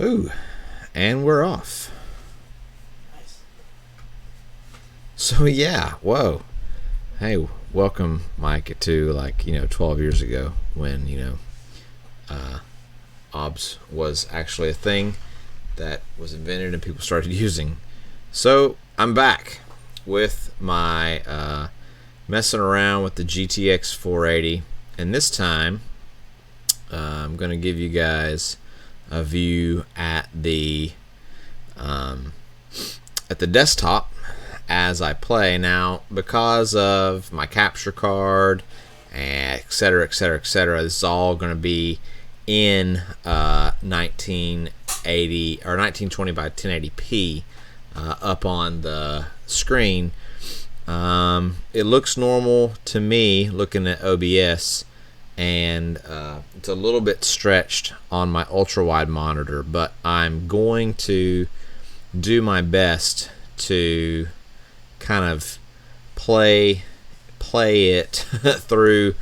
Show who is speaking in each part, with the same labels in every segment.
Speaker 1: Ooh, and we're off.
Speaker 2: Nice.
Speaker 1: So yeah, whoa. Hey, welcome, Mike, to 12 years ago when OBS was actually a thing that was invented and people started using. So I'm back with my messing around with the GTX 480, and this time I'm gonna give you guys a view at the desktop as I play. Now, because of my capture card, etc., etc., etc., this is all going to be in 1980 or 1920 by 1080p up on the screen. It looks normal to me looking at OBS, and it's a little bit stretched on my ultra wide monitor, but I'm going to do my best to kind of play it through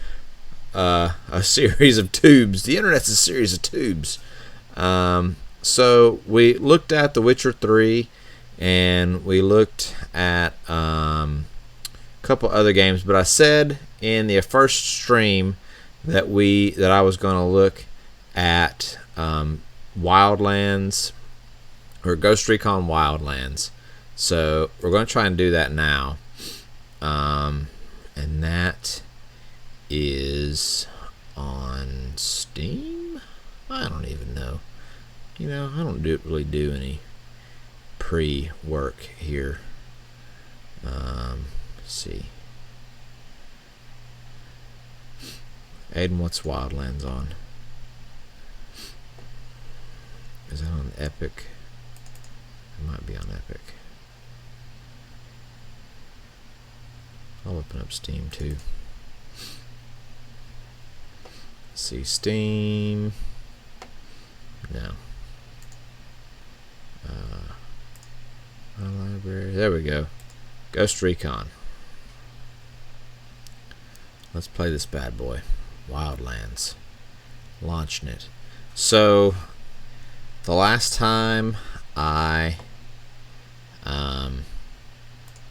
Speaker 1: a series of tubes. The internet's a series of tubes. So we looked at The Witcher 3, and we looked at a couple other games, but I said in the first stream that I was going to look at Wildlands, or Ghost Recon Wildlands. So we're going to try and do that now. And that is on Steam? I don't even know. I don't really do any pre-work here. Let's see. Aiden, what's Wildlands on? Is that on Epic? It might be on Epic. I'll open up Steam too. Let's see, Steam. No. My library. There we go. Ghost Recon. Let's play this bad boy. Wildlands. Launching it. So, the last time I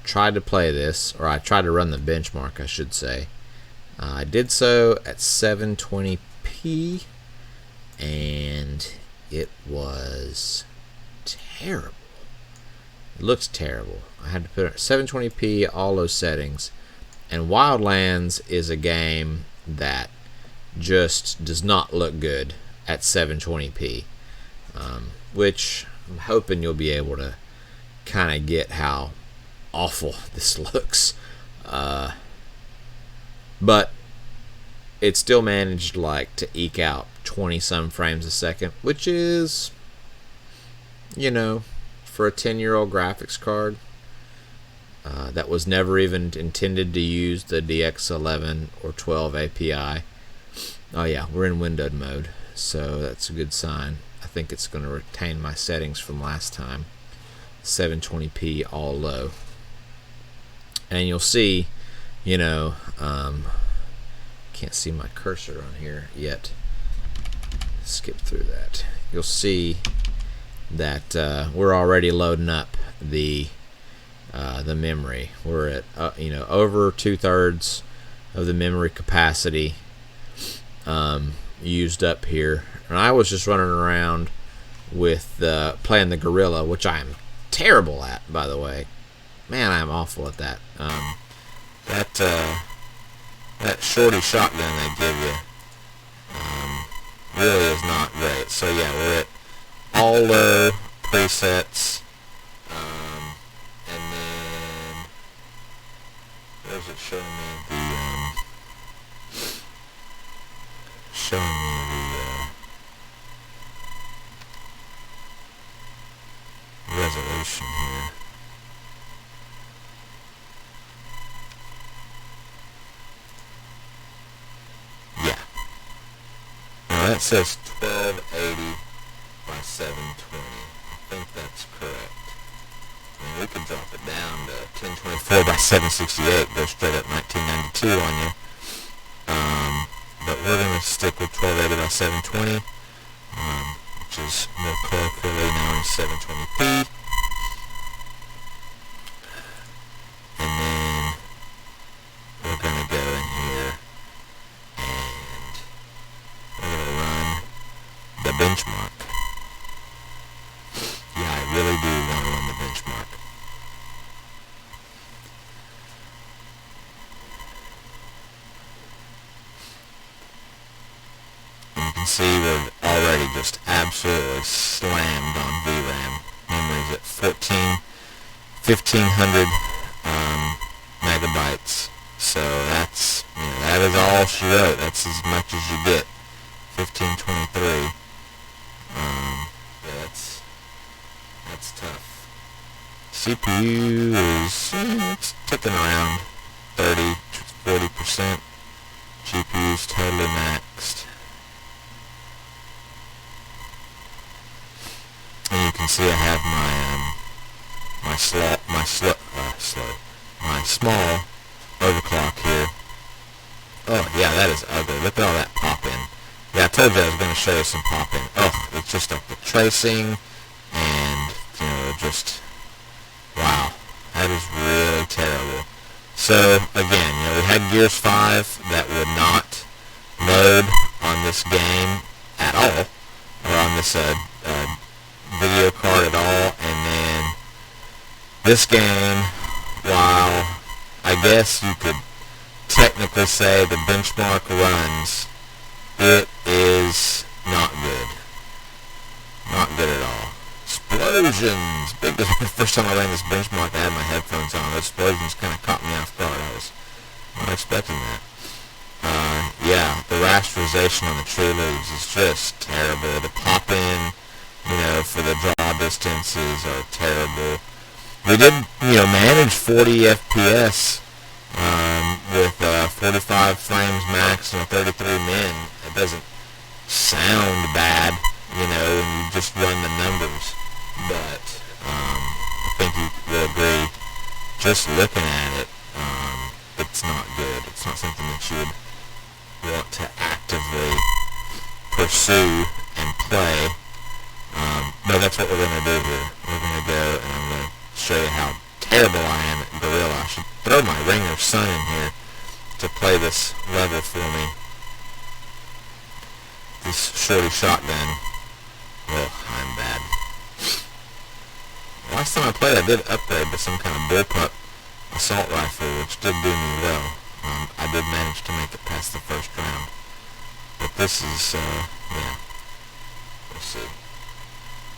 Speaker 1: tried to play this, or I tried to run the benchmark, I should say, I did so at 720p, and it was terrible. It looks terrible. I had to put it at 720p, all those settings, and Wildlands is a game that just does not look good at 720p, which I'm hoping you'll be able to kind of get how awful this looks. But it still managed to eke out 20 some frames a second, which is, for a 10-year-old graphics card that was never even intended to use the DX11 or 12 API. Oh yeah, we're in windowed mode, so that's a good sign. I think it's going to retain my settings from last time. 720p all low. And you'll see, can't see my cursor on here yet. Skip through that. You'll see that we're already loading up the memory. We're at over 2/3 of the memory capacity used up here, and I was just running around with playing the gorilla, which I am terrible at, by the way. Man, I'm awful at that. That shorty shotgun they give you really is not great. So yeah, we're at all low presets, and then where's it showing me the resolution here. That says 1280 by 720. I think that's correct. I mean, we could drop it down to 1024 by 768, go straight up 1992 on you. But we're going to stick with 1280 by 720. which is more colloquially known as 720p. And then we're going to go in here and we're going to run the benchmark. Yeah, I really do want to run the benchmark. And you can see we've already just absolutely slammed on VRAM. Memory's at 1500 megabytes. So that's, that is all she wrote. That's as much as you get. 1523. That's tough. CPU is it's ticking around 30 to 40%. GPU's totally maxed. And you can see I have my small overclock here. Oh yeah, that is ugly. Look at all that pop-in. Yeah, I told you I was going to show you some pop-in. Oh, it's just like the tracing and, just, wow. That is really terrible. So, again, we had Gears 5 that would not load on this game at all, or on this video card at all, and then this game, while I guess you could technically say the benchmark runs, it is not good. Not good at all. Explosions! Big, the first time I ran this benchmark, I had my headphones on. Those explosions kind of caught me off guard. I was not expecting that. Yeah, the rasterization on the tree leaves is just terrible. The pop-in, for the draw distances are terrible. We did, manage 40 FPS with 45 frames max and 33 min. It doesn't sound bad, when you just run the numbers. But I think you will agree, just looking at it, it's not good. It's not something that you would want to actively pursue and play. No, that's what we're going to do here. We're going to go and I'm going to show you how terrible I am at Gorilla. I should throw my Ringer son in here to play this level for me. This shorty shotgun. Oh, I'm bad. Last time I played, I did upgrade to some kind of bullpup assault rifle, which did do me well. I did manage to make it past the first round. But this is, yeah. We'll see.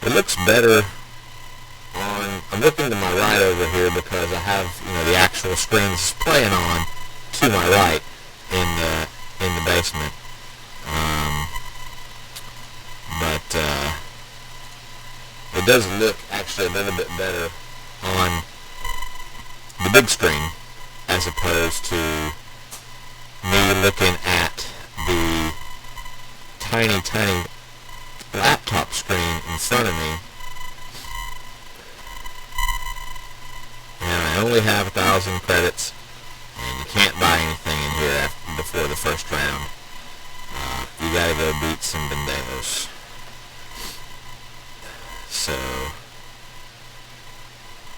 Speaker 1: It looks better on, I'm looking to my right over here because I have, the actual screen this is playing on to my right in the basement. But it does look actually a little bit better on the big screen as opposed to me looking at the tiny laptop screen in front of me. And I only have 1,000 credits, and you can't buy anything in here before the first round. You gotta go beat some Benderos. So,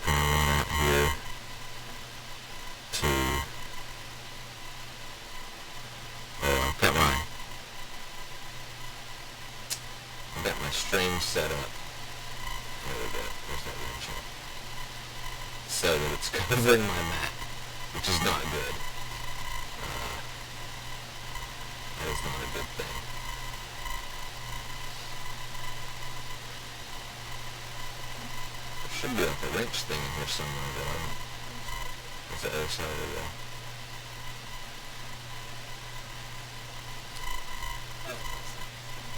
Speaker 1: I'm gonna run out here to, I've got my stream set up. There we go, there's that little chart. So that it's covering my map, which is not good. That is not a good thing. There should be like a wrench thing in here somewhere, though. What's the other side of the...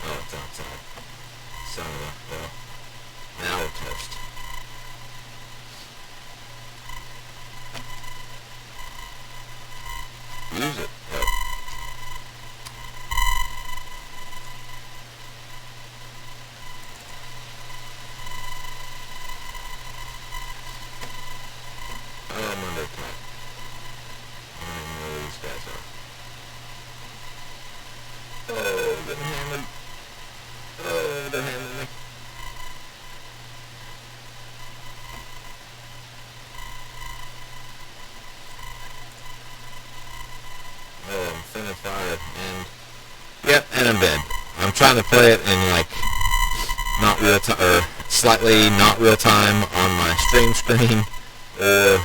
Speaker 1: Oh, it's outside. Son of a... Well, now we're toast. Use it. Oh. Oh, I'm under attack. I don't even know where these guys are. Oh, they're hammered. Oh, they're hammering me. fired, and yep, and I'm dead. I'm trying to play it in like not real time, or slightly not real time on my stream screen, or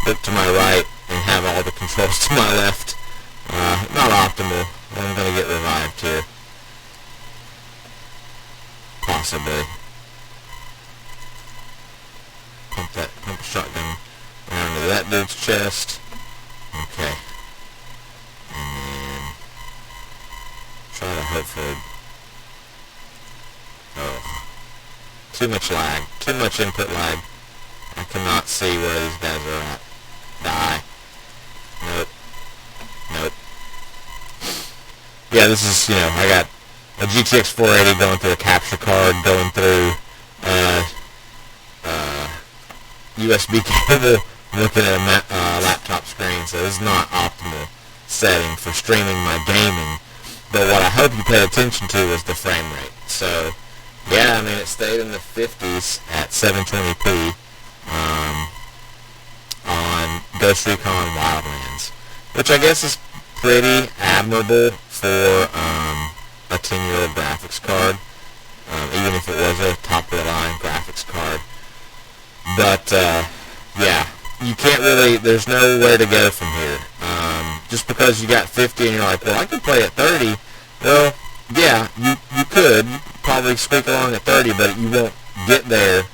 Speaker 1: look to my right and have all the controls to my left. Not optimal. I'm gonna get revived here, possibly. Pump a shotgun around to that dude's chest. Okay. And then try to hopefully... Oh. Too much lag. Too much input lag. I cannot see where these guys are at. Die. Nope. Nope. Yeah, this is, I got a GTX 480 going through a capture card, going through USB cable, looking at a laptop screen, so this is not optimal setting for streaming my gaming. But what I hope you paid attention to was the frame rate. So, yeah, I mean, it stayed in the 50s at 720p on Ghost Recon Wildlands, which I guess is pretty admirable for a 10-year-old graphics card, even if it was a top-of-the-line graphics card. But, yeah, you can't really, there's nowhere to go from here. Just because you got 50 and you're like, well, I could play at 30, well, yeah, you could probably squeak along at 30, but you won't get there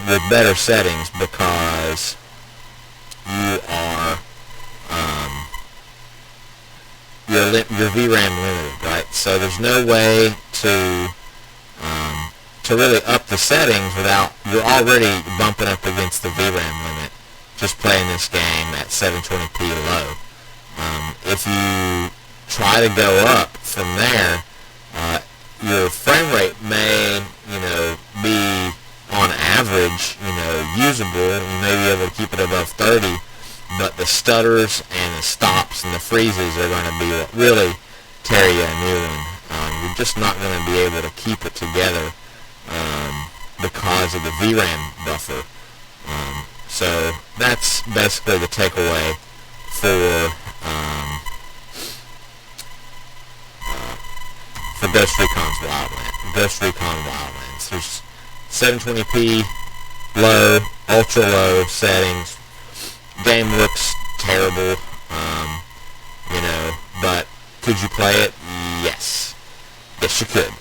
Speaker 1: with better settings because you are, your VRAM limited, right? So there's no way to really up the settings without, you're already bumping up against the VRAM limit just playing this game at 720p low. If you try to go up from there, your frame rate may, be on average, usable. You may be able to keep it above 30, but the stutters and the stops and the freezes are going to be what really tear you a new one. You're just not going to be able to keep it together because of the VRAM buffer. So that's basically the takeaway for Ghost Recon Wildlands. There's 720p low, ultra low settings. Game looks terrible, but could you play it? Yes. Yes, you could.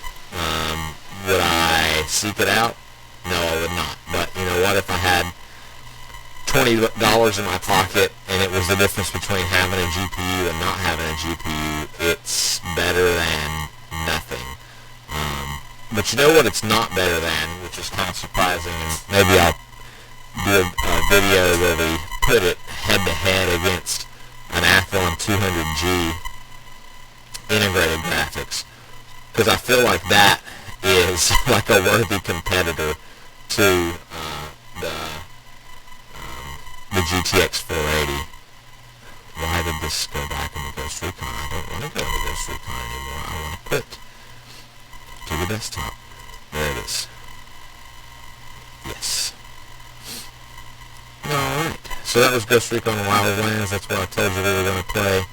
Speaker 1: Would I seek it out? No, I would not. But you know what? If I had $20 in my pocket and it was the difference between having a GPU and not having a GPU, it's better than nothing. But you know what it's not better than, which is kind of surprising, and maybe I'll do a video where we put it head-to-head against an Athlon 200G integrated graphics, because I feel like that is like a worthy competitor to the GTX 480. Why did this go back into Ghost Recon? I don't want to go into Ghost Recon anymore. I want to put to the desktop. There it is. Yes. Alright. So that was Ghost Recon Wildlands. That's what I told you we were going to play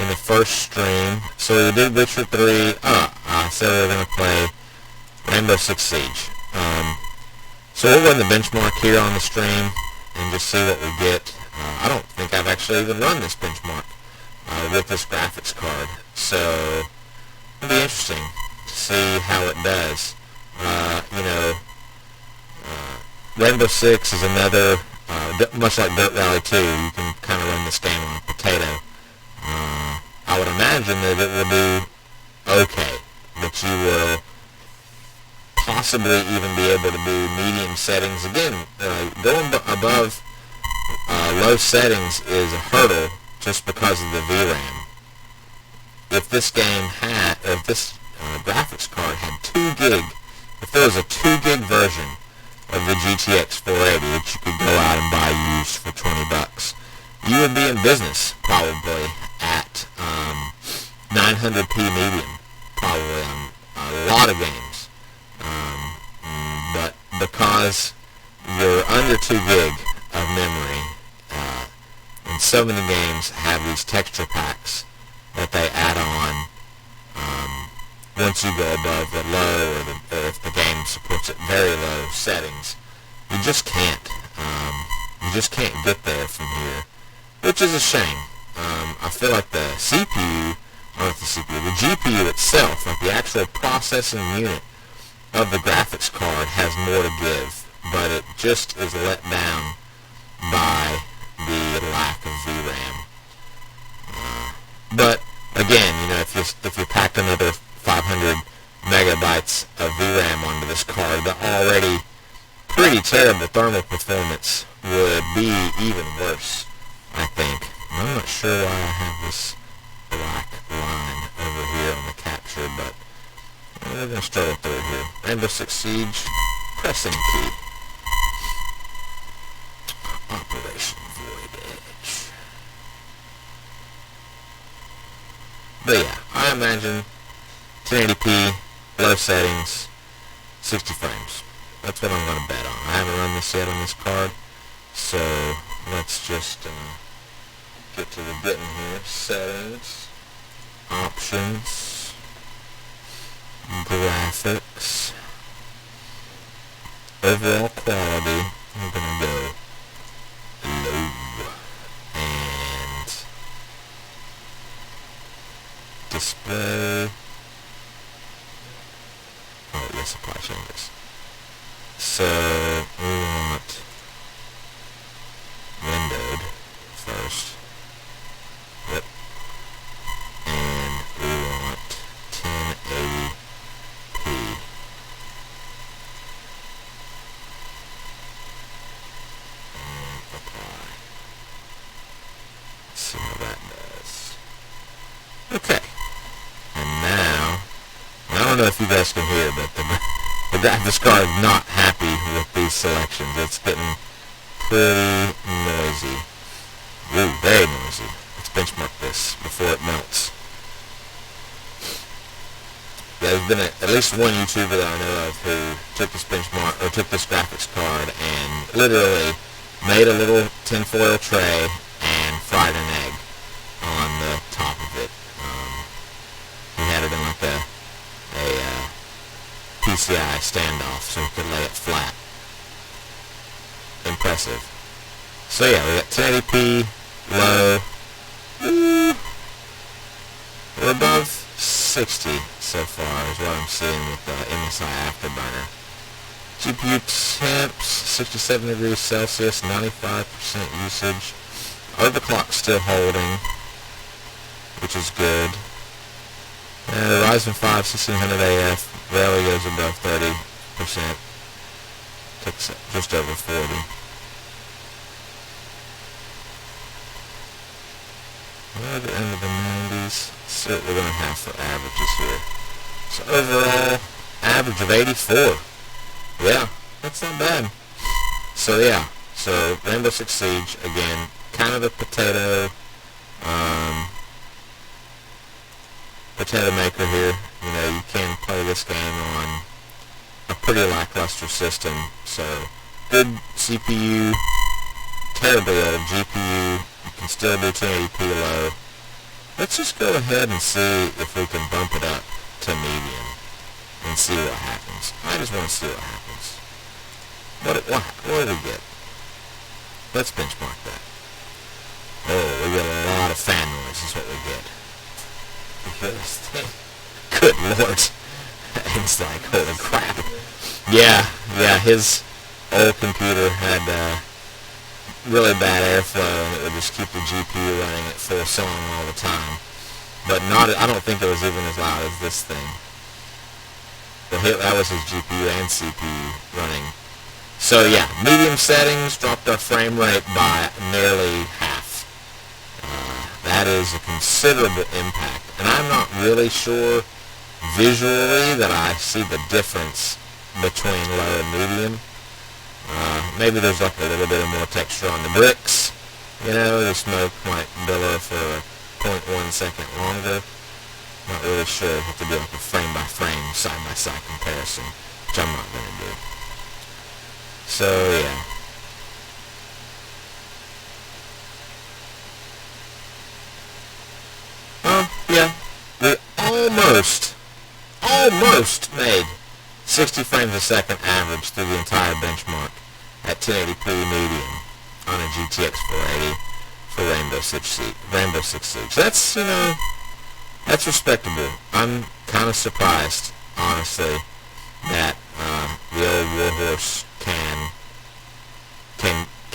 Speaker 1: in the first stream. So we did Witcher 3. I said we were going to play Rainbow Six Siege. So we'll run the benchmark here on the stream and just see what we get. I don't think I've actually even run this benchmark with this graphics card. So it'll be interesting to see how it does. Rainbow Six is another, much like Dirt Rally 2, you can kind of run this game on a potato. I would imagine that it will do okay, that you will possibly even be able to do medium settings. Again, going above low settings is a hurdle just because of the VRAM. If this game had, if this graphics card had 2 gig, if there was a 2 gig version of the GTX 480 that you could go out and buy used for $20, you would be in business probably at 900p medium, probably on a lot of games. But because you're under 2 gig of memory, and so many games have these texture packs that they once you go above the low, or if the game supports it very low settings, you just can't. You just can't get there from here, which is a shame. I feel like the CPU, or not the CPU, the GPU itself, like the actual processing unit of the graphics card, has more to give, but it just is let down by the lack of VRAM. But again, if you packed another 500 megabytes of VRAM onto this card, the already pretty terrible thermal performance would be even worse, I think. I'm not sure why I have this black line over here on the capture, but we're going to struggle through it here. Rainbow Six Siege, pressing key. Operation Void Edge. But yeah, I imagine 1080p, low settings, 60 frames. That's what I'm going to bet on. I haven't run this yet on this card, so let's just get to the button here. Settings, options, graphics, overall quality. I'm going to go low, and display. Oh, yes, apply changes. So we want windowed first. Yep. And we want 1080p. And apply. Let's see how that does. Okay. And now, I don't know if you guys can hear, but the graphics card is not happy with these selections. It's getting pretty noisy. Ooh, very noisy. Let's benchmark this before it melts. There's been at least one YouTuber that I know of who took this benchmark, or took this graphics card and literally made a little tinfoil tray and fried an egg on the top of it. He had it in like a PCI standoff so he could lay it flat. Impressive. So yeah, we got 1080p, low. We're above 60 so far is what I'm seeing with the MSI Afterburner. GPU temps, 67 degrees Celsius, 95% usage. Overclock's still holding, which is good. The Ryzen 5 1600 AF rarely goes above 30%. Takes just over 40. We're at the end of the 90s. Let's see what we're going to have for averages here. So overall, average of 84. Yeah, that's not bad. So yeah, so Rainbow Six Siege, again, kind of a potato maker here. You know, you can play this game on a pretty lackluster system. So, good CPU, terribly old GPU, you can still do 1080p low. Let's just go ahead and see if we can bump it up to medium and see what happens. I just want to see what happens. What do we get? Let's benchmark that. Oh, we get a lot of fan noise is what we get. Good lord. It's like, holy crap. Yeah, his old computer had really bad airflow, and it would just keep the GPU running at full song all the time. But I don't think it was even as loud as this thing. But that was his GPU and CPU running. So yeah, medium settings dropped our frame rate by nearly half. That is a considerable impact. And I'm not really sure visually that I see the difference between low and medium. Maybe there's like a little bit of more texture on the bricks. You know, the smoke might billow for a 0.1 second longer. Not really sure. I have to do like a frame by frame, side by side comparison, which I'm not going to do. So yeah. Yeah, we almost almost made 60 frames a second average through the entire benchmark at 1080p medium on a GTX 480 for Rainbow Six Siege. That's, that's respectable. I'm kind of surprised, honestly, that the old Warhorse can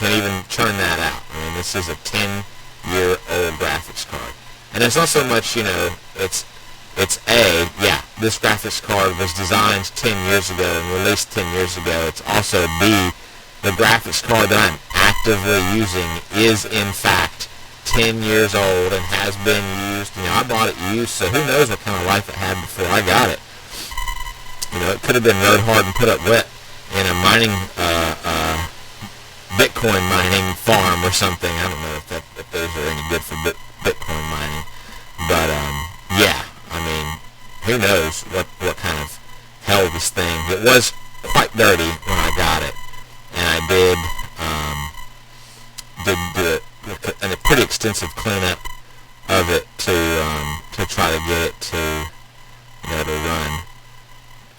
Speaker 1: even churn that out. I mean, this is a 10-year-old graphics card. And it's not so much, this graphics card was designed 10 years ago and released 10 years ago. It's also the graphics card that I'm actively using is in fact 10 years old and has been used. I bought it used, so who knows what kind of life it had before I got it. It could have been rode hard and put up wet in a mining, Bitcoin mining farm or something. I don't know if those are any good for Bitcoin mining. But, who knows what kind of hell this thing. It was quite dirty when I got it. And I did a pretty extensive cleanup of it to try to get it to run.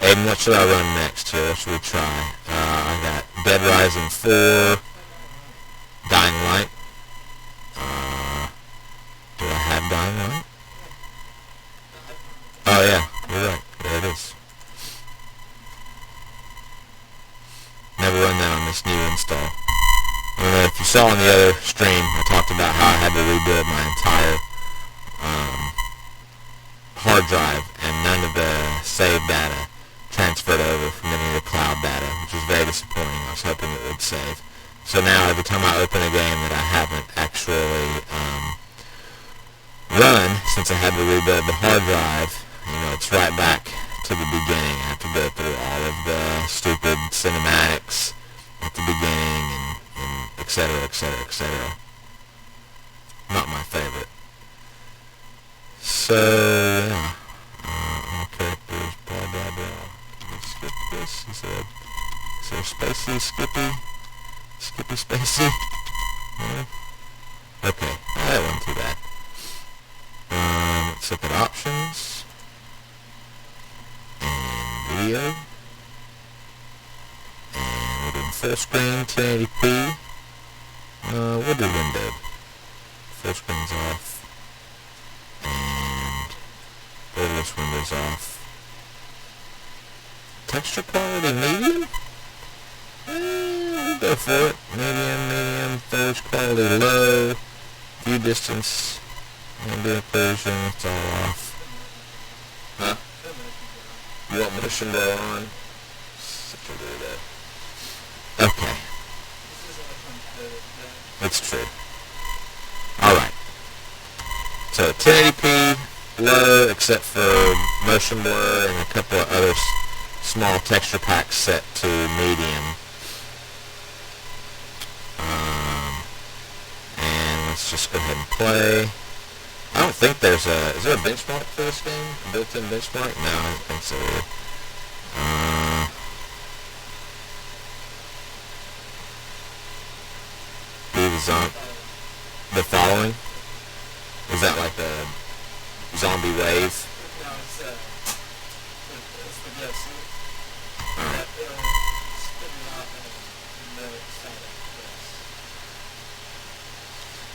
Speaker 1: Aiden, what should I run next here? What should we try? I got Dead Rising 4, Dying Light. Do I have Dying Light? Oh yeah, you're right. There it is. Never run that on this new install. I don't know if you saw on the other stream, I talked about how I had to rebuild my entire hard drive, and none of the save data transferred over from any of the cloud data, which was very disappointing. I was hoping it would save. So now every time I open a game that I haven't actually run, since I had to rebuild the hard drive, it's right back to the beginning. I have to go through all of the stupid cinematics at the beginning and et cetera, et cetera, et cetera. Not my favorite. So, yeah. All characters, blah, blah, blah. Let's skip this. Is there Spacey, Skippy Spacey? Yeah. Okay, that wasn't too bad. Let's look at options. And video. And we're doing full screen, 1080p. We'll do window. Full screen's off. And borderless window's off. Texture quality, medium? We'll go for it. Medium, forge quality low, view distance, ambient occlusion, it's all off. Huh? You want motion blur on? Such a weirdo. Okay. That's true. Alright. So 1080p, low, except for motion blur and a couple of other small texture packs set to medium. And let's just go ahead and play. I don't think is there a benchmark for this game? A built-in benchmark? No, I don't think so either. The following? Is that like a zombie wave?
Speaker 2: No, it's the DLC.
Speaker 1: Alright.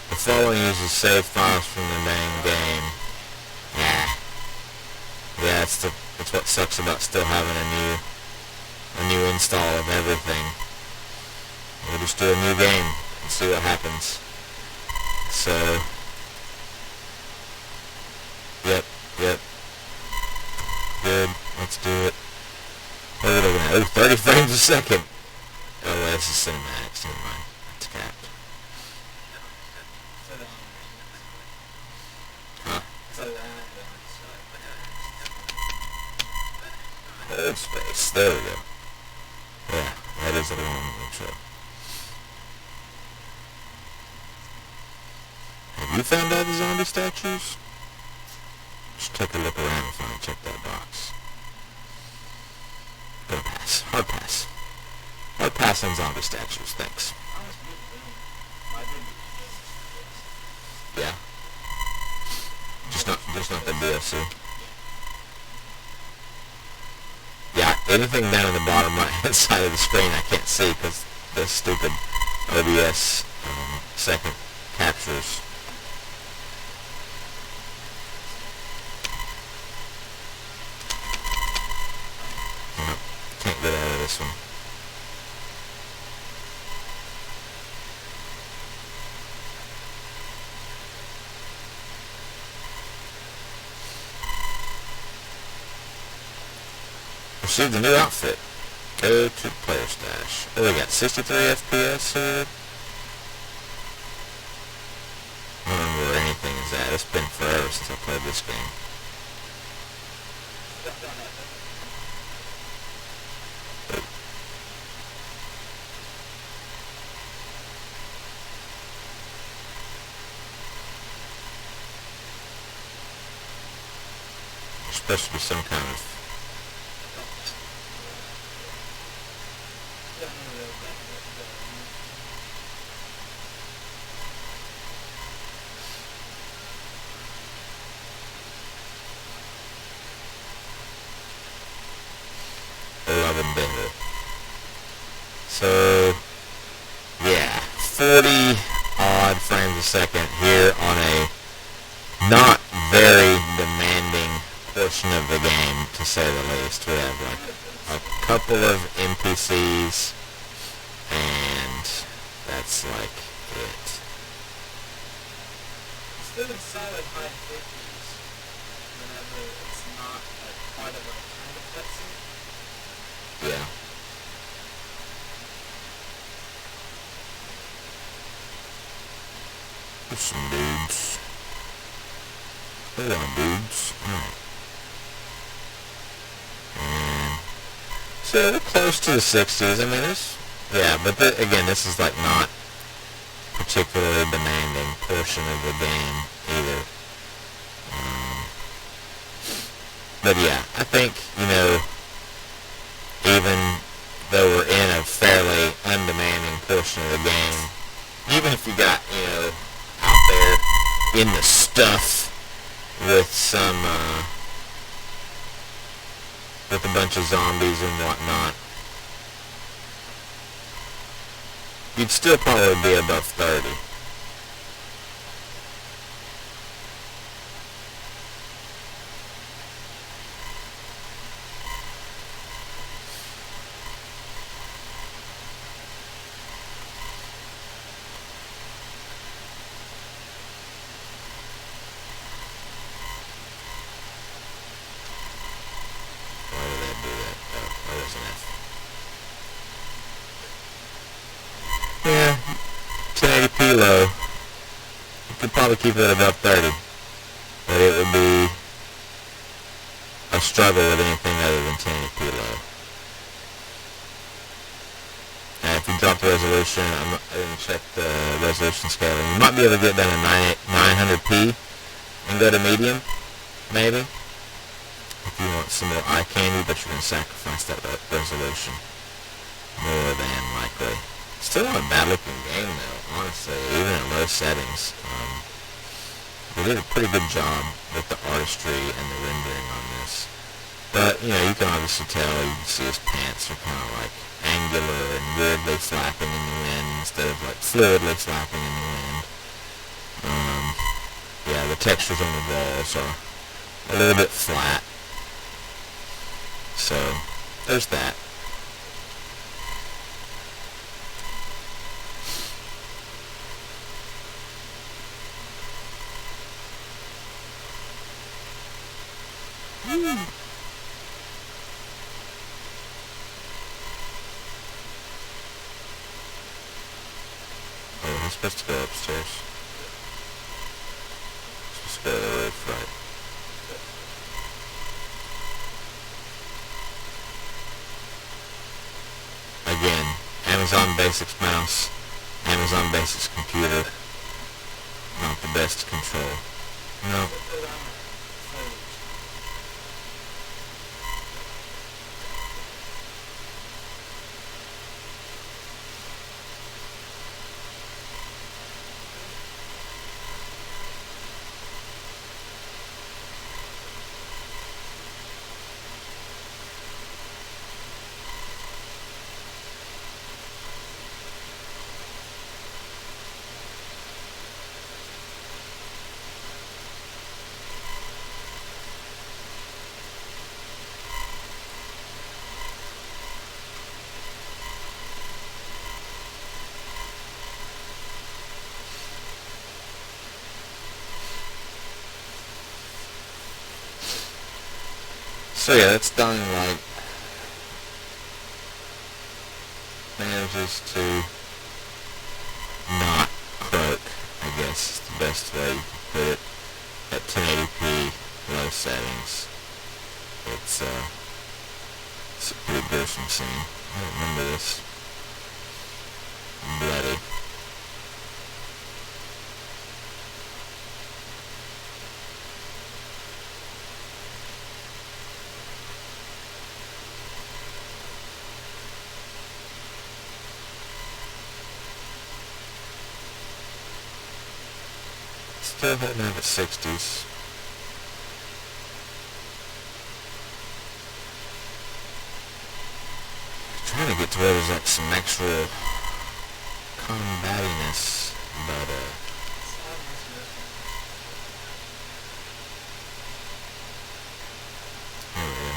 Speaker 1: The following uses save files from the main game. Yeah, it's what sucks about still having a new install of everything. We'll just do a new game and see what happens. So, yep. Good, let's do it. What are we looking at? Oh, 30 frames a second. Oh, well, this is cinematics, never mind. That's capped. Huh? Oh, space. There we go. Yeah, that is a long intro. Have you found all the zombie statues? Just take a look around and finally check that box. Go pass. Hard pass. Hard pass on zombie statues, thanks. Yeah. Just not the DLC. anything down in the bottom right hand side of the screen I can't see because the stupid OBS second captures. Nope, can't get out of this one. Receive the new outfit. Go to player stash. Oh, we got 63 FPS here. I don't remember where anything is at. It's been forever since I played this game. There's supposed to be some kind of... So, yeah, 40 odd frames a second here on a not very demanding portion of the game, to say the least. We have like a couple of NPCs, and that's like it.
Speaker 2: Still inside at high 50s whenever it's not like part of a kind of cutscene.
Speaker 1: Yeah. There's some dudes. Hello, dudes. Alright. And so we're close to the 60s. I mean, there's... Yeah, but again, this is like not particularly demanding portion of the game either. But yeah, I think, you know, even though we're in a fairly undemanding portion of the game, even if you got, you know, out there in the stuff with some, with a bunch of zombies and whatnot, you'd still probably be above 30. Yeah, 1080p low. You could probably keep it above 30, but it would be a struggle with anything other than 1080p low. And if you drop the resolution, I didn't check the resolution scaling. You might be able to get down to 900p and go to medium, maybe, if you want some more eye candy, but you're going to sacrifice that resolution more than likely. Still not a bad looking game though, honestly, even at low settings. They did a pretty good job with the artistry and the rendering on this. But, you know, you can obviously tell, you can see his pants are kind of like angular and weirdly flapping in the wind instead of like fluidly flapping in the wind. Yeah, the textures on the walls are a little bit flat. So, there's that. Oh, he's supposed to go upstairs. He's supposed to go to the roof, right? Again, Amazon Basics mouse, Amazon Basics computer, not the best control. No. So yeah, that's Dying Light. Manages to not croak, I guess is the best way you can put it. At 1080p low settings. It's a pretty gruesome scene. I don't remember this. Bloody. Still heading out at 60s. Trying to get to where there's like some actual combatiness, but here we go.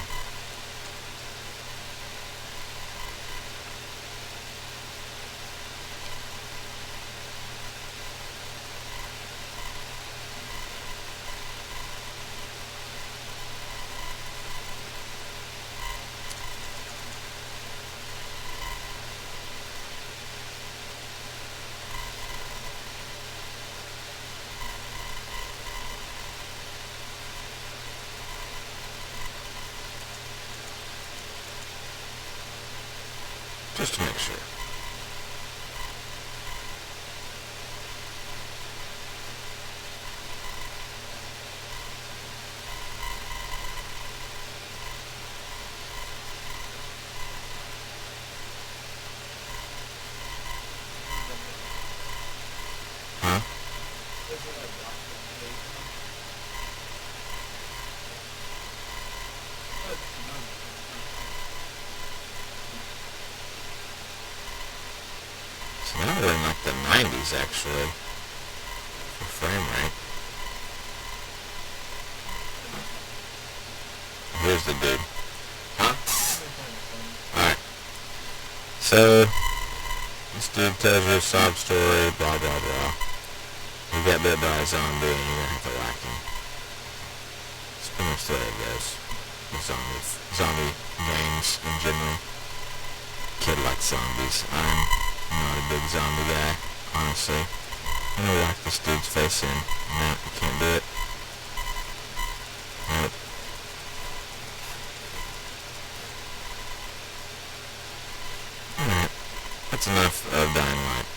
Speaker 1: Just to make sure. Huh? So now we're in like the 90s actually, for frame rate. Here's the dude. Huh? Alright. So, this dude tells you a sob story, blah blah blah. You get bit by a zombie and you're gonna have to whack him. It's pretty much the way it goes. With zombie games in general. Kid likes zombies. I'm not a big zombie guy, honestly. I'm gonna whack this dude's face in. No, you can't do it. Nope. Alright. That's enough of Dying Light.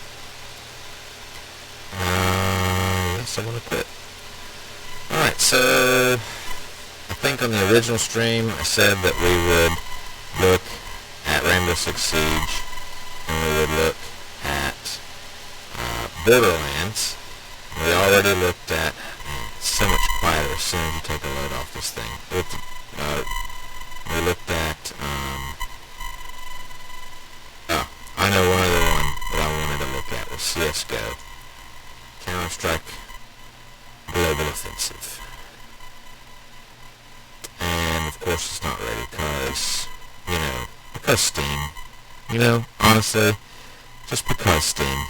Speaker 1: Yes, I want to quit. Alright, so I think on the original stream I said that we would look at Rainbow Six Siege and we would look at Borderlands. We already looked at, man, it's so much quieter as soon as you take a load off this thing. We looked at, I know one other one that I wanted to look at was CSGO. Counter-Strike Global Offensive. And of course it's not ready because Steam. Honestly, just because Steam.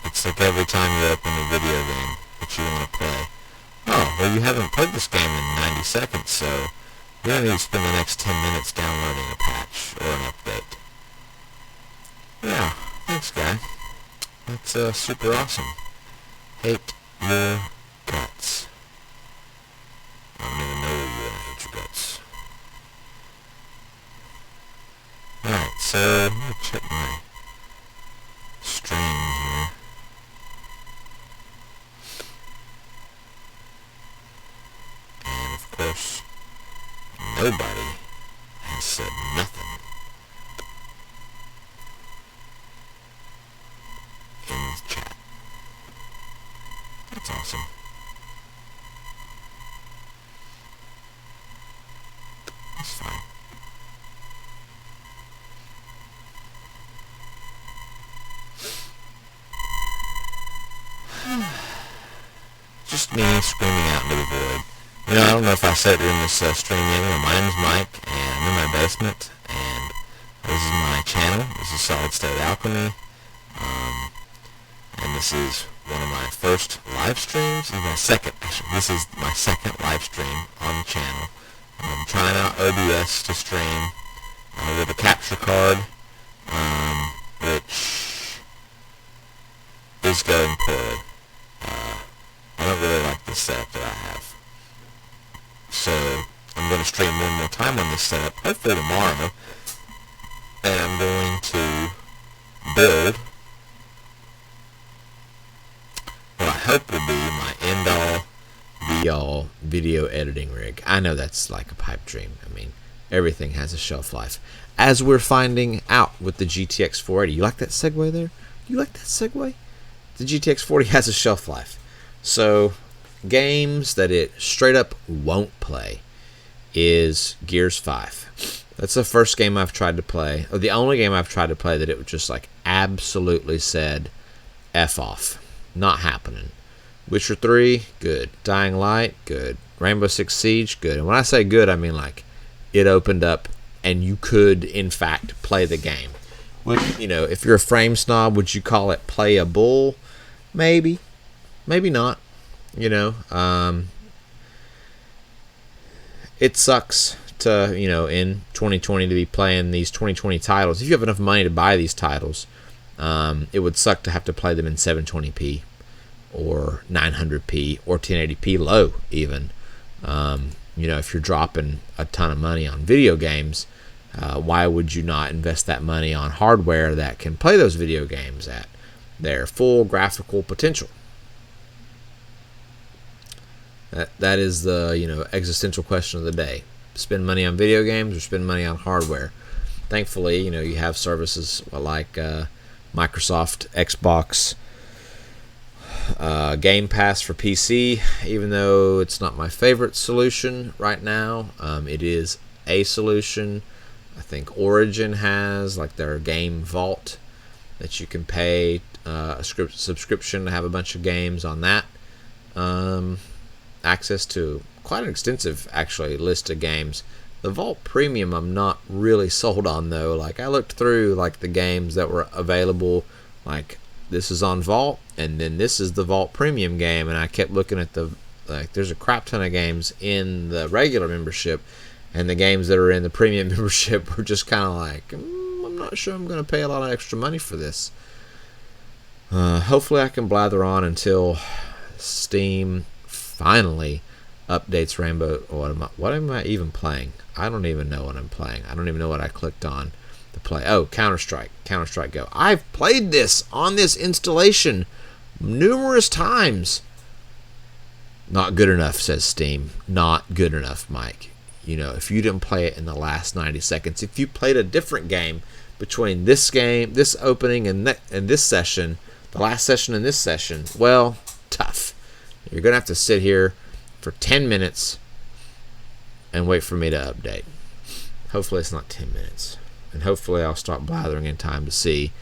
Speaker 1: It's like every time you open a video game that you want to play. Oh, well you haven't played this game in 90 seconds, so you don't need to spend the next 10 minutes downloading a patch or an update. Yeah, thanks guy. That's super awesome. Hate your guts. I don't even know you and I hate your guts. Alright, so I'm gonna check my stream here. And of course, nobody has said nothing in the chat. That's awesome. That's fine. Just me screaming out into the void. I don't know if I said it in this stream yet. My name's Mike, and I'm in my basement, and this is my channel. This is Solid State Alchemy, and this is one of my first live streams. My second, actually, this is my second live stream on the channel. I'm trying out OBS to stream with a capture card, which is going poorly. I don't really like the setup that I have. So I'm going to stream one more time on this setup, hopefully tomorrow, and I'm going to build what I hope will be my end-all, be-all video editing rig. I know that's like a pipe dream. I mean, everything has a shelf life, as we're finding out with the GTX 480. You like that segue there? You like that segue? The GTX 40 has a shelf life. So games that it straight up won't play is Gears 5. That's the first game I've tried to play, or the only game I've tried to play that it was just like absolutely said F off. Not happening. Witcher 3, good. Dying Light, good. Rainbow Six Siege, good. And when I say good, I mean like it opened up and you could in fact play the game. Which, you know, if you're a frame snob, would you call it playable? Maybe. Maybe not. You know, it sucks to, you know, in 2020 to be playing these 2020 titles. If you have enough money to buy these titles, it would suck to have to play them in 720p or 900p or 1080p low even. You know, if you're dropping a ton of money on video games, why would you not invest that money on hardware that can play those video games at their full graphical potential? That is the, you know, existential question of the day. Spend money on video games or spend money on hardware? Thankfully, you know, you have services like Microsoft Xbox Game Pass for PC. Even though it's not my favorite solution right now, it is a solution. I think Origin has like their Game Vault that you can pay a subscription to have a bunch of games on that. Access to quite an extensive actually list of games. The Vault Premium I'm not really sold on though. Like I looked through like the games that were available, like this is on Vault and then this is the Vault Premium game, and I kept looking at the, like there's a crap ton of games in the regular membership, and the games that are in the premium membership were just kind of like, I'm not sure I'm going to pay a lot of extra money for this. Hopefully I can blather on until Steam finally updates Rainbow. What am I even playing? I don't even know what I'm playing. I don't even know what I clicked on to play. Oh, Counter-Strike Go. I've played this on this installation numerous times. Not good enough, says Steam. Not good enough, Mike. You know, if you didn't play it in the last 90 seconds, if you played a different game between this game, this opening, and this session, the last session and this session, well, tough. You're going to have to sit here for 10 minutes and wait for me to update. Hopefully it's not 10 minutes. And hopefully I'll stop blathering in time to see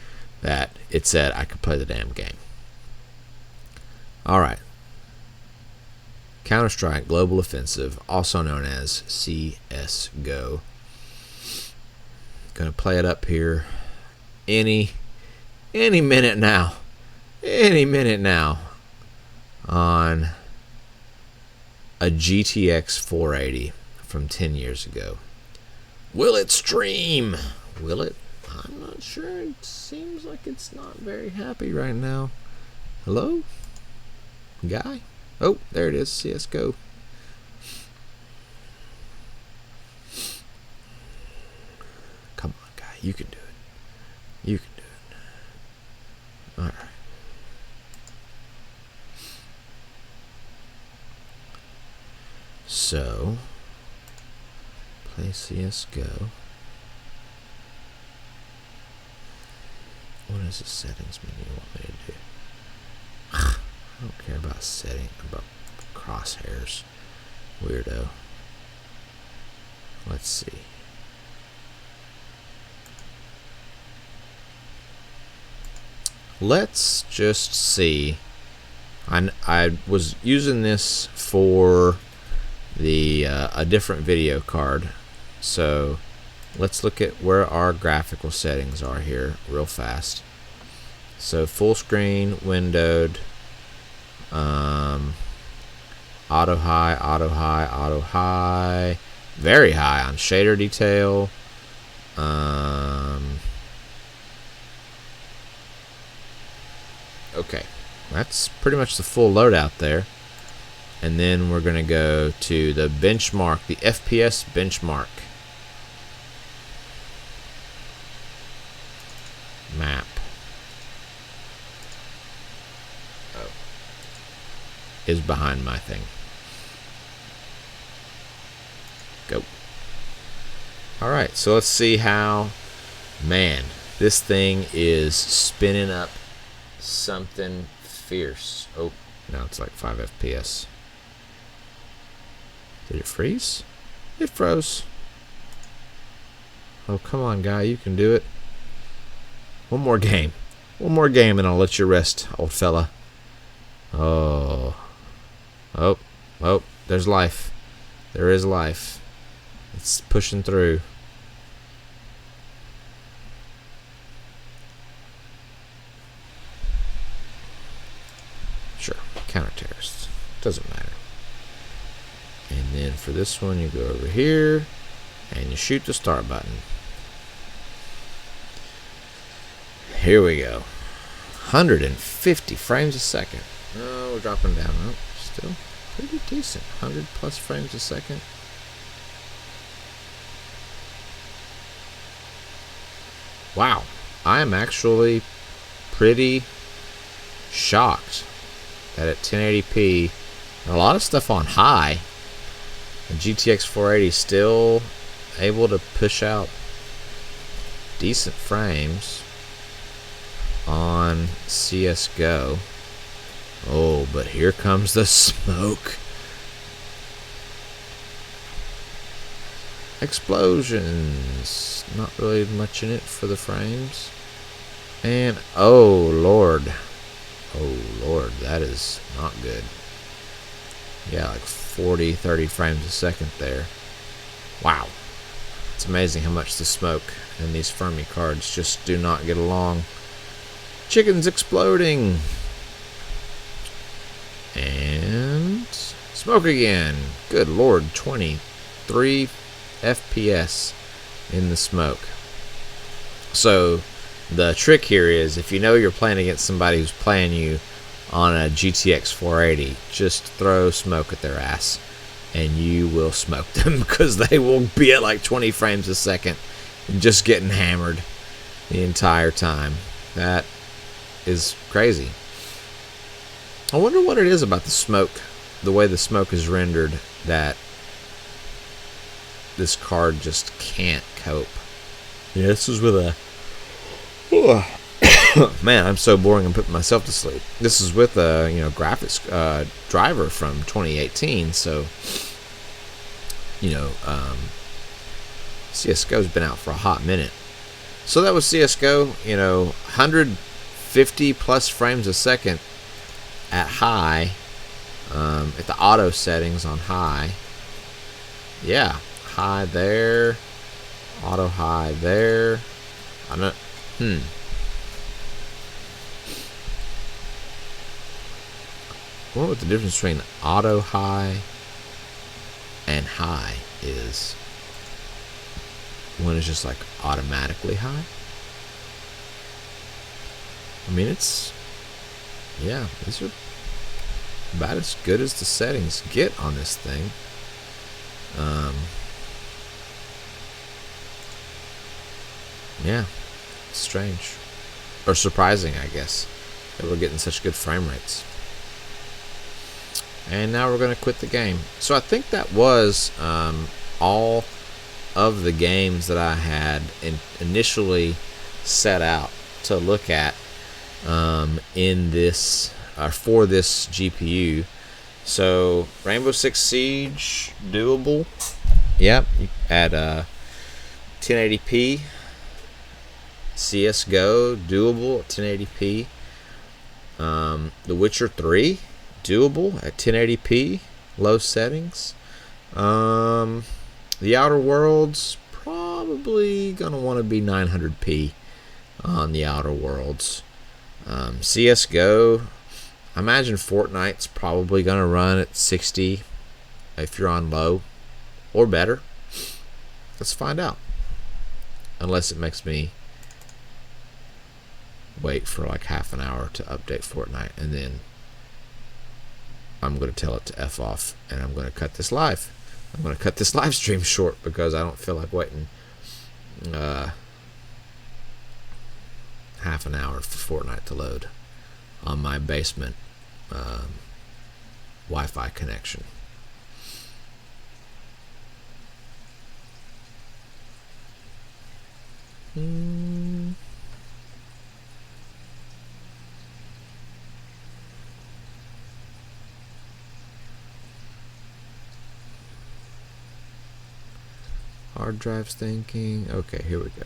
Speaker 1: that it said I could play the damn game. Alright. Counter-Strike Global Offensive, also known as CSGO. Gonna play it up here any minute now. Any minute now. On a GTX 480 from 10 years ago. Will it stream? Will it? I'm not sure. It seems like it's not very happy right now. Hello? Guy? Oh, there it is. CSGO. Come on, guy. You can do it. You can do it. Alright. So, play CSGO. What is the settings menu you want me to do? I don't care about setting, about crosshairs. Weirdo. Let's see. Let's just see. I was using this for the a different video card, so let's look at where our graphical settings are here real fast. So full screen, windowed, Auto high, auto high, auto high. Very high on shader detail. Okay, that's pretty much the full loadout there. And then we're going to go to the benchmark, the FPS benchmark. Map. Oh. Is behind my thing. Go. Alright, so let's see how... Man, this thing is spinning up something fierce. Oh, now it's like 5 FPS. Did it freeze? It froze. Oh, come on, guy. You can do it. One more game. One more game and I'll let you rest, old fella. Oh. Oh. Oh. There's life. There is life. It's pushing through. Sure. Counter-terrorists. Doesn't matter. And then for this one, you go over here and you shoot the start button. Here we go. 150 frames a second. Oh, we're dropping down. Oh, still pretty decent. 100 plus frames a second. Wow. I am actually pretty shocked that at 1080p, and a lot of stuff on high, the GTX 480 is still able to push out decent frames on CSGO. Oh, but here comes the smoke. Explosions. Not really much in it for the frames. And, oh, Lord. Oh, Lord, that is not good. Yeah, like 40, 30 frames a second there. Wow. It's amazing how much the smoke and these Fermi cards just do not get along. Chicken's exploding. And smoke again. Good Lord, 23 FPS in the smoke. So the trick here is if you know you're playing against somebody who's playing you on a GTX 480, just throw smoke at their ass and you will smoke them because they will be at like 20 frames a second and just getting hammered the entire time. That is crazy. I wonder what it is about the smoke, the way the smoke is rendered, that this card just can't cope. Yeah, this is with a... Man, I'm so boring. I'm putting myself to sleep. This is with a graphics driver from 2018. So CS:GO's been out for a hot minute. So that was CS:GO. 150 plus frames a second at high. At the auto settings on high. Yeah, high there. Auto high there. I'm not. I wonder what the difference between auto high and high is. One is just like automatically high. I mean, these are about as good as the settings get on this thing. Yeah, it's strange. Or surprising, I guess, that we're getting such good frame rates. And now we're going to quit the game. So I think that was all of the games that I had initially set out to look at in this for this GPU. So Rainbow Six Siege doable. Yep, at 1080p. CS:GO doable at 1080p. The Witcher 3 doable at 1080p, low settings. The Outer Worlds probably gonna want to be 900p on the Outer Worlds. CS:GO I imagine Fortnite's probably going to run at 60 if you're on low or better. Let's find out. Unless it makes me wait for like half an hour to update Fortnite, and then I'm going to tell it to F off, and I'm going to cut this live. I'm going to cut this live stream short because I don't feel like waiting half an hour for Fortnite to load on my basement Wi-Fi connection. Hard drive's thinking. Okay, here we go.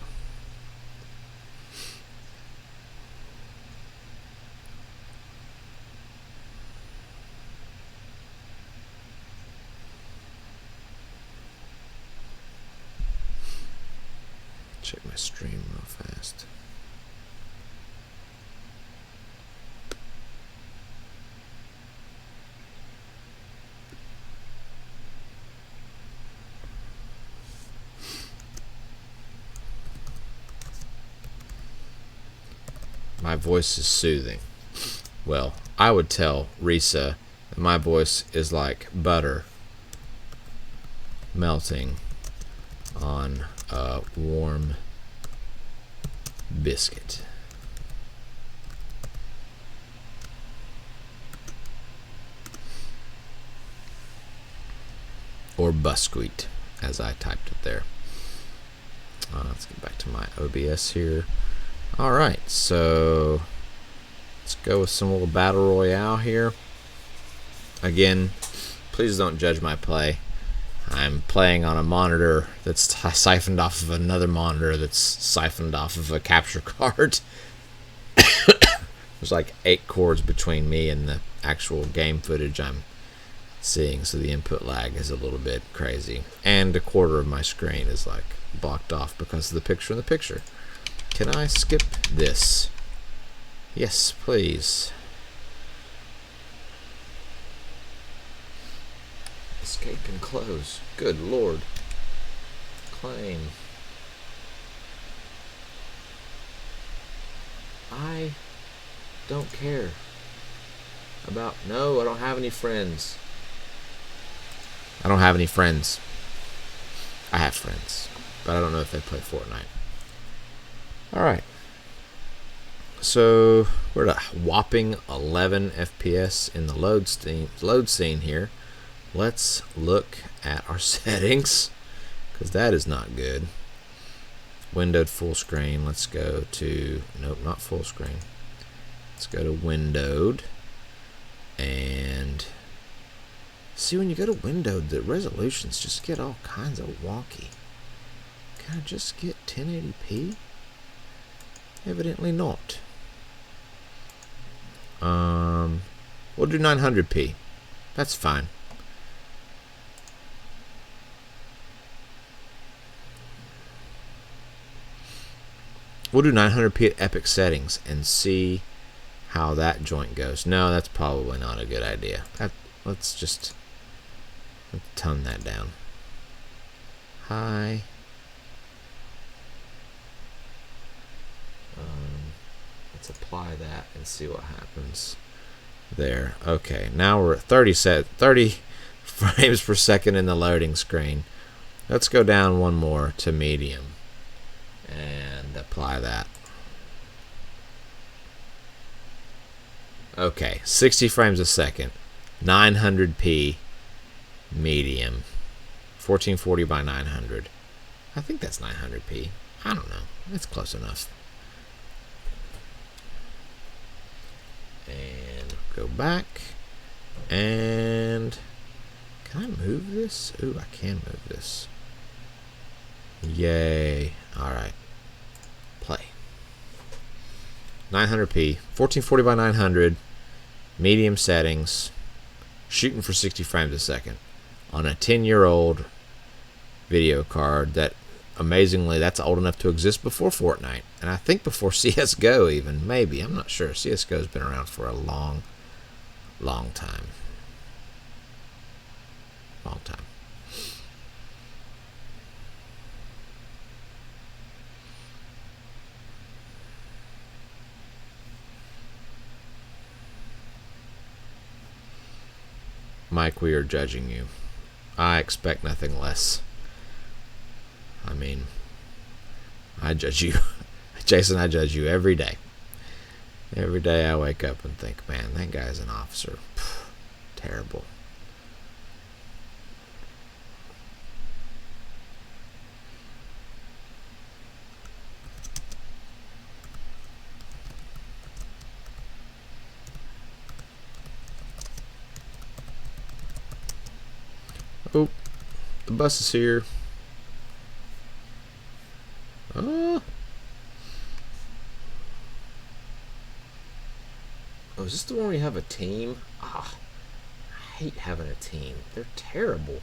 Speaker 1: Check my stream real fast. My voice is soothing. Well, I would tell Risa that my voice is like butter melting on a warm biscuit. Or biscuit, as I typed it there. Let's get back to my OBS here. Alright, so let's go with some little battle royale here. Again, please don't judge my play. I'm playing on a monitor that's siphoned off of another monitor that's siphoned off of a capture card. There's like 8 cords between me and the actual game footage I'm seeing, so the input lag is a little bit crazy. And a quarter of my screen is like blocked off because of the picture in the picture. Can I skip this? Yes, please. Escape and close. Good Lord. Claim. I don't care about... No, I don't have any friends. I don't have any friends. I have friends, but I don't know if they play Fortnite. Alright. So, we're at a whopping 11 FPS in the load scene here. Let's look at our settings, because that is not good. Windowed full screen. Let's go to... Nope, not full screen. Let's go to windowed. And... See, when you go to windowed, the resolutions just get all kinds of wonky. Can I just get 1080p? Evidently not. We'll do 900p. That's fine. We'll do 900p at epic settings and see how that joint goes. No, that's probably not a good idea. Let's tone that down. Hi. Let's apply that and see what happens there. Okay, now we're at 30 frames per second in the loading screen. Let's go down one more to medium and apply that. Okay, 60 frames a second, 900p medium, 1440 by 900. I think that's 900p. I don't know. It's close enough. And go back. And can I move this? Ooh, I can move this. Yay. Alright. Play. 900p, 1440 by 900, medium settings, shooting for 60 frames a second on a 10-year-old video card that, amazingly, that's old enough to exist before Fortnite, and I think before CSGO even, maybe, I'm not sure. CSGO's been around for a long, long time. Long time. Mike, we are judging you. I expect nothing less. I mean, I judge you. Jason, I judge you every day. Every day I wake up and think, man, that guy's an officer. Pfft, terrible. Oh, the bus is here. Oh, is this the one where you have a team? Ah, I hate having a team. They're terrible.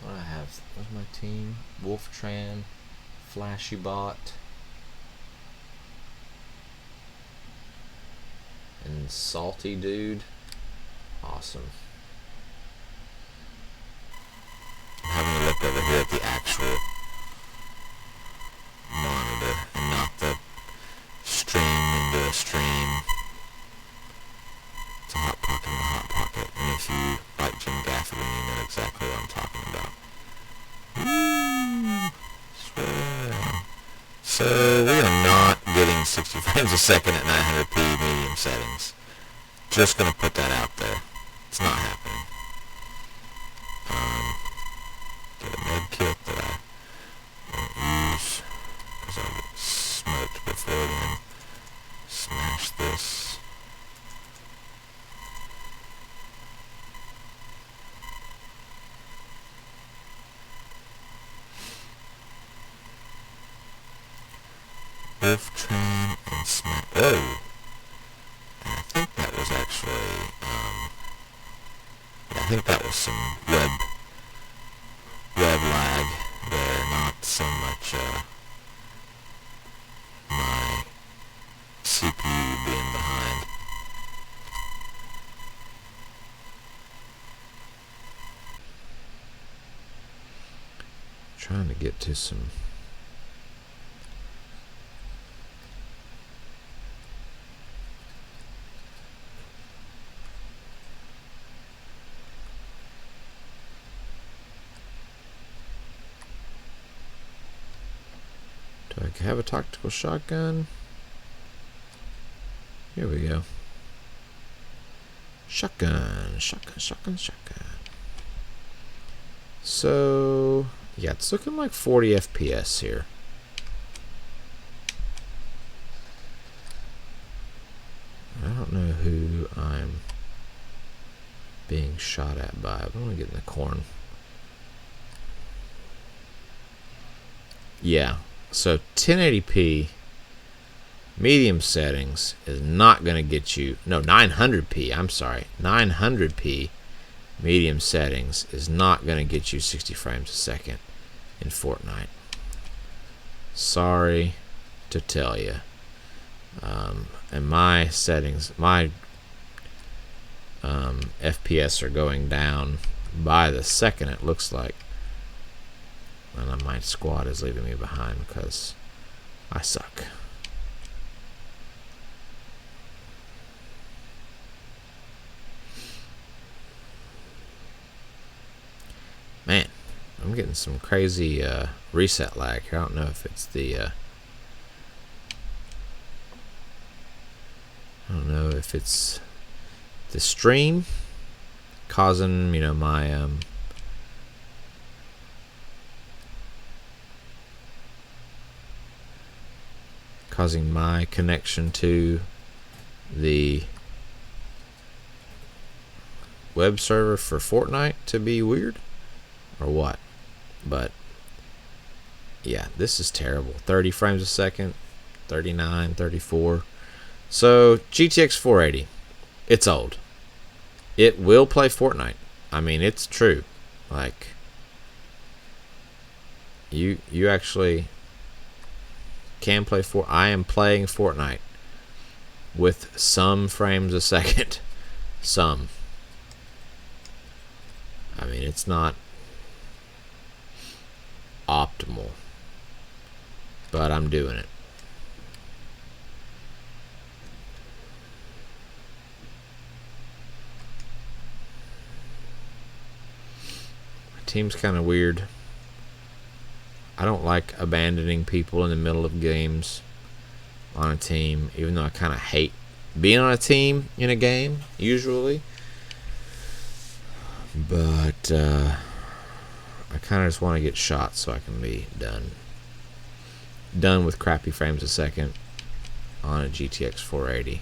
Speaker 1: What do I have? What's my team? Wolftran, Flashy Bot, and Salty Dude. Awesome. I'm having a look over here at the actual monitor and not the stream into a stream. It's a hot pocket and a hot pocket, and if you like Jim Gaffigan, you know exactly what I'm talking about. So we are not getting 60 frames a second at 900p medium settings. Just gonna put that out there. It's not happening. Get a med kit that I won't use because I'll get smoked before then. Smash this. Wolftran and Smash. Oh! And I think that was actually, I think that was some web lag there, not so much, my CPU being behind. Trying to get to some do I have a tactical shotgun? Here we go. Shotgun. So, yeah, it's looking like 40 FPS here. I don't know who I'm being shot at by. I want to get in the corn. Yeah, so 1080p medium settings is not going to get you, no, 900p, I'm sorry, 900p medium settings is not going to get you 60 frames a second in Fortnite. Sorry to tell you. And my settings, my FPS are going down by the second, it looks like. And my squad is leaving me behind because I suck. Man, I'm getting some crazy reset lag here. I don't know if it's the I don't know if it's the stream causing, you know, my causing my connection to the web server for Fortnite to be weird or what. But Yeah, this is terrible. 30 frames a second, 39, 34. So GTX 480, it's old. It will play Fortnite. I mean, it's true. Like, you actually can play I am playing Fortnite with some frames a second. Some. I mean, it's not optimal, but I'm doing it. My team's kind of weird. I don't like abandoning people in the middle of games on a team, even though I kind of hate being on a team in a game, usually. But I kind of just want to get shot so I can be done. Done with crappy frames a second on a GTX 480.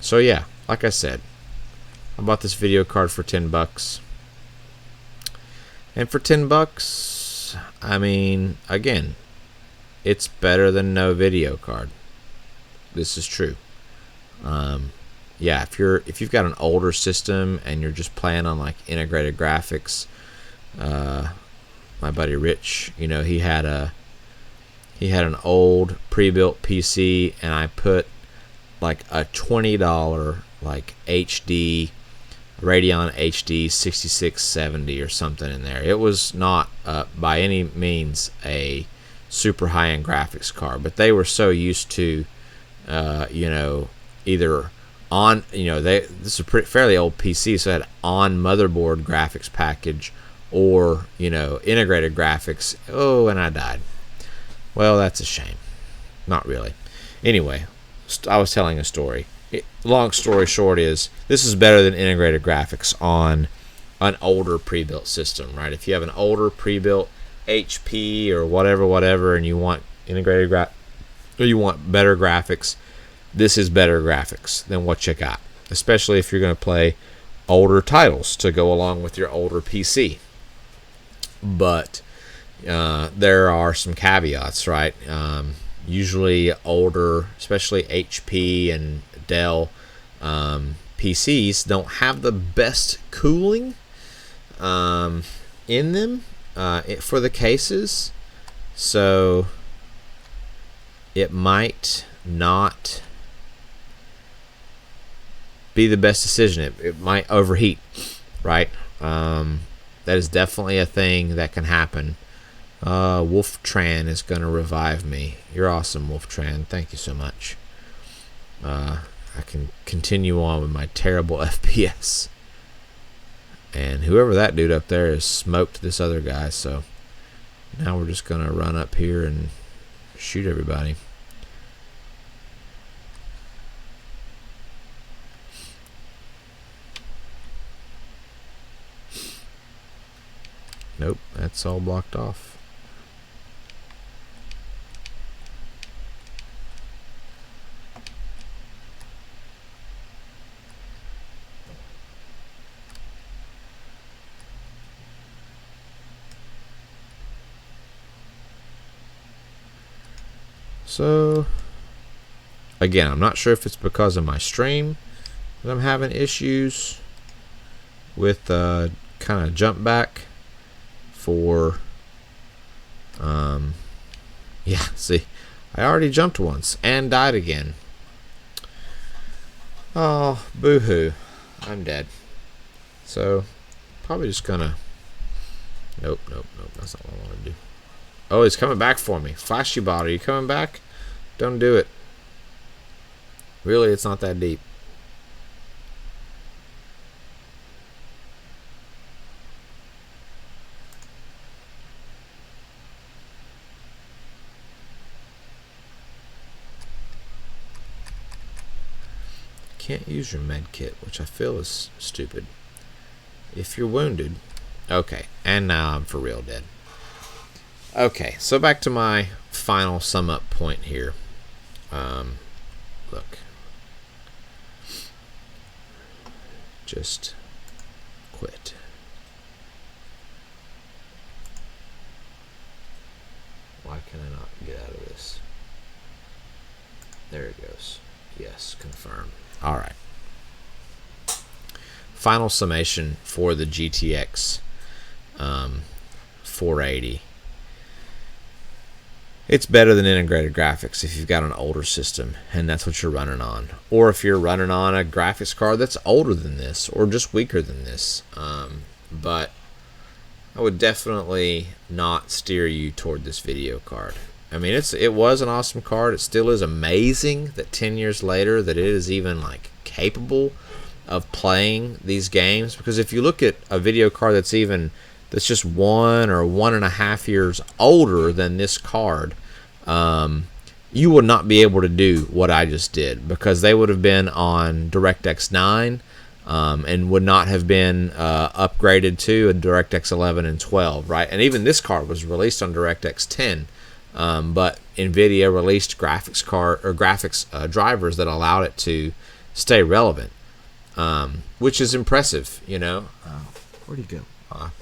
Speaker 1: So yeah, like I said, I bought this video card for $10. And for $10, I mean, again, it's better than no video card. This is true. Yeah, if you've got an older system and you're just playing on like integrated graphics, my buddy Rich, you know, he had an old pre-built PC, and I put like a $20 like HD Radeon HD 6670 or something in there. It was not by any means a super high-end graphics card, but they were so used to, you know, either on, you know, this is a fairly old PC, so it had on motherboard graphics package or, you know, integrated graphics. Oh, and I died. Well, that's a shame. Not really. Anyway, I was telling a story. Long story short is, this is better than integrated graphics on an older pre-built system, right? If you have an older pre-built HP or whatever, and you want integrated or you want better graphics, this is better graphics than what you got, especially if you're going to play older titles to go along with your older PC. But there are some caveats, right? Usually older, especially HP and Dell PCs don't have the best cooling in them for the cases, so it might not be the best decision. It might overheat, right? That is definitely a thing that can happen. Wolf Tran is going to revive me. You're awesome, Wolf Tran. Thank you so much. I can continue on with my terrible FPS. And whoever that dude up there has smoked this other guy, so now we're just going to run up here and shoot everybody. Nope, that's all blocked off. So, again, I'm not sure if it's because of my stream that I'm having issues with kind of jump back for, yeah, see, I already jumped once and died again. Oh, boo-hoo, I'm dead. So, probably just gonna, nope, that's not what I want to do. Oh, he's coming back for me. Flashy bot, are you coming back? Don't do it. Really, it's not that deep. Can't use your med kit, which I feel is stupid. If you're wounded. Okay, and now I'm for real dead. Okay, so back to my final sum up point here. Look. Just quit. Yes, confirm. All right. Final summation for the GTX 480. It's better than integrated graphics if you've got an older system and that's what you're running on. Or if you're running on a graphics card that's older than this or just weaker than this. But I would definitely not steer you toward this video card. I mean, it was an awesome card. It still is amazing that 10 years later that it is even like capable of playing these games. Because if you look at a video card that's just 1 or 1.5 years older than this card, you would not be able to do what I just did, because they would have been on DirectX 9 and would not have been upgraded to a DirectX 11 and 12, right? And even this card was released on DirectX 10, but NVIDIA released graphics drivers that allowed it to stay relevant, which is impressive, you know. Where'd he go?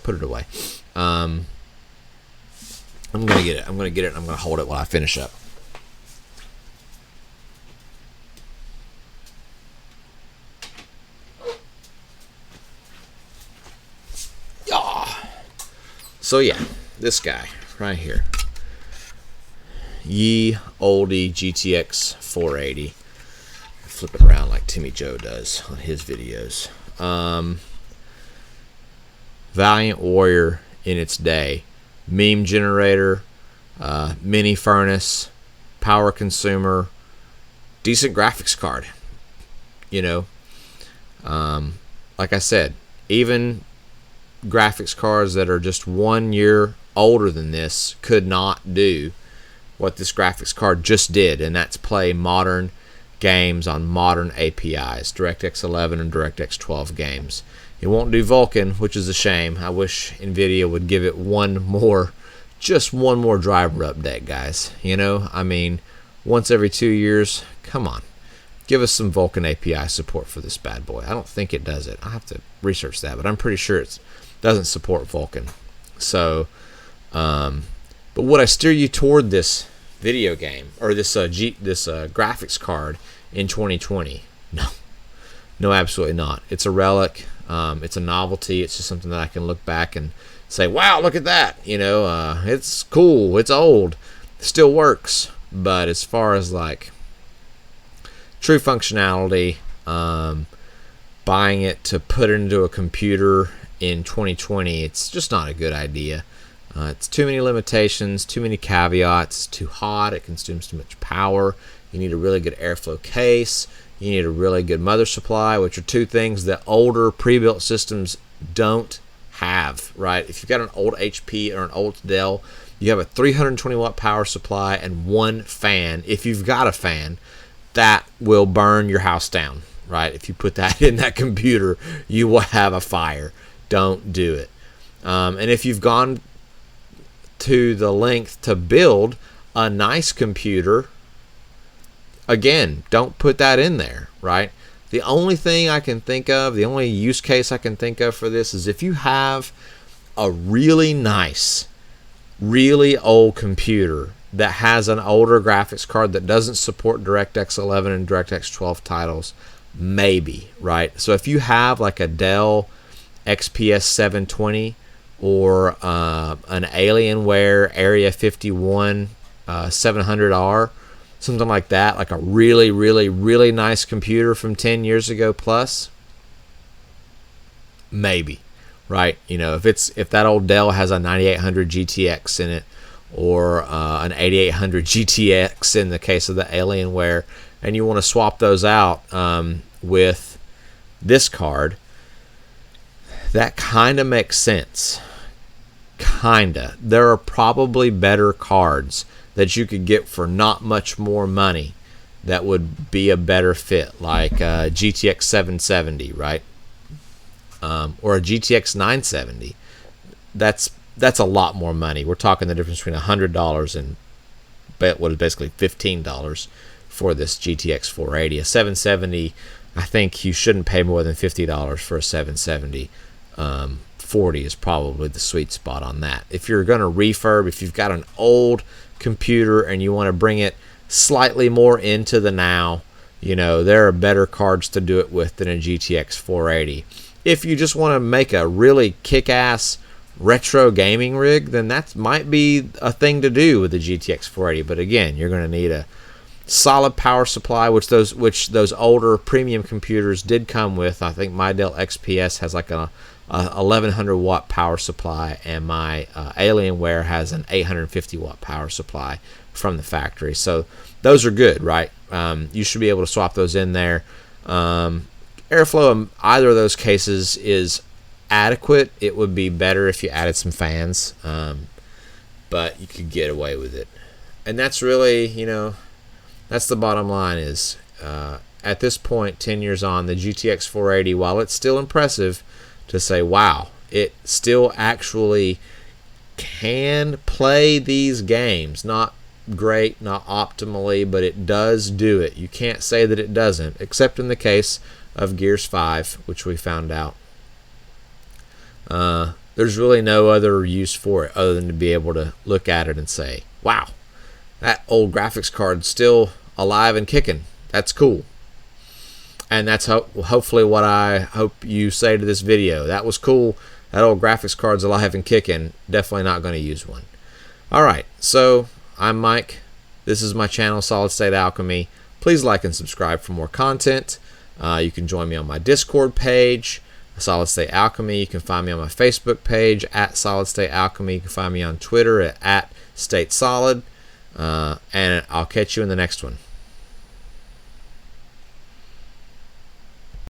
Speaker 1: Put it away. I'm gonna get it. I'm gonna hold it while I finish up. So yeah, this guy right here, ye olde GTX 480. Flip it around like Timmy Joe does on his videos. Valiant warrior in its day, meme generator, mini furnace, power consumer, decent graphics card. You know, like I said, even graphics cards that are just 1 year older than this could not do what this graphics card just did, and that's play modern games on modern APIs, DirectX 11 and DirectX 12 games. It won't do Vulkan, which is a shame. I wish NVIDIA would give it just one more driver update, guys. You know, I mean, once every 2 years, come on. Give us some Vulkan API support for this bad boy. I don't think it does it. I have to research that, but I'm pretty sure it doesn't support Vulkan. So, but would I steer you toward this video game or this graphics card in 2020? No, absolutely not. It's a relic. It's a novelty. It's just something that I can look back and say, wow, look at that. You know, it's cool. It's old. It still works. But as far as like true functionality, buying it to put it into a computer in 2020, it's just not a good idea. It's too many limitations, too many caveats, too hot, it consumes too much power. You need a really good airflow case. You need a really good mother supply, which are two things that older pre-built systems don't have, right? If you've got an old HP or an old Dell, you have a 320 watt power supply and one fan. If you've got a fan, that will burn your house down, right? If you put that in that computer, you will have a fire. Don't do it. And if you've gone to the length to build a nice computer, again, don't put that in there, right? The only thing I can think of, the only use case I can think of for this is if you have a really nice, really old computer that has an older graphics card that doesn't support DirectX 11 and DirectX 12 titles, maybe, right? So if you have like a Dell XPS 720 or an Alienware Area 51 700R, something like that, like a really, really, really nice computer from 10 years ago plus, maybe, right? You know, if that old Dell has a 9800 GTX in it, or an 8800 GTX in the case of the Alienware, and you want to swap those out with this card, that kind of makes sense. Kinda. There are probably better cards that you could get for not much more money that would be a better fit, like GTX 770, right? Or a GTX 970. That's a lot more money. We're talking the difference between $100 and what is basically $15 for this GTX 480. A 770, I think you shouldn't pay more than $50 for a 770. 40 is probably the sweet spot on that. If you're going to refurb, if you've got an old computer and you want to bring it slightly more into the now, you know, there are better cards to do it with than a GTX 480. If you just want to make a really kick-ass retro gaming rig, then that might be a thing to do with the GTX 480. But again, you're going to need a solid power supply, which those older premium computers did come with. I think my Dell XPS has like a 1100 watt power supply, and my Alienware has an 850 watt power supply from the factory. So those are good, right? You should be able to swap those in there. Airflow in either of those cases is adequate. It would be better if you added some fans, but you could get away with it. And that's really, you know, that's the bottom line is, at this point, 10 years on, the GTX 480, while it's still impressive to say, wow, it still actually can play these games. Not great, not optimally, but it does do it. You can't say that it doesn't, except in the case of Gears 5, which we found out. There's really no other use for it other than to be able to look at it and say, wow, that old graphics card's still alive and kicking. That's cool. And that's hopefully what I hope you say to this video. That was cool. That old graphics card's alive and kicking. Definitely not going to use one. Alright, so I'm Mike. This is my channel, Solid State Alchemy. Please like and subscribe for more content. You can join me on my Discord page, Solid State Alchemy. You can find me on my Facebook page, @Solid State Alchemy. You can find me on Twitter at @StateSolid. And I'll catch you in the next one.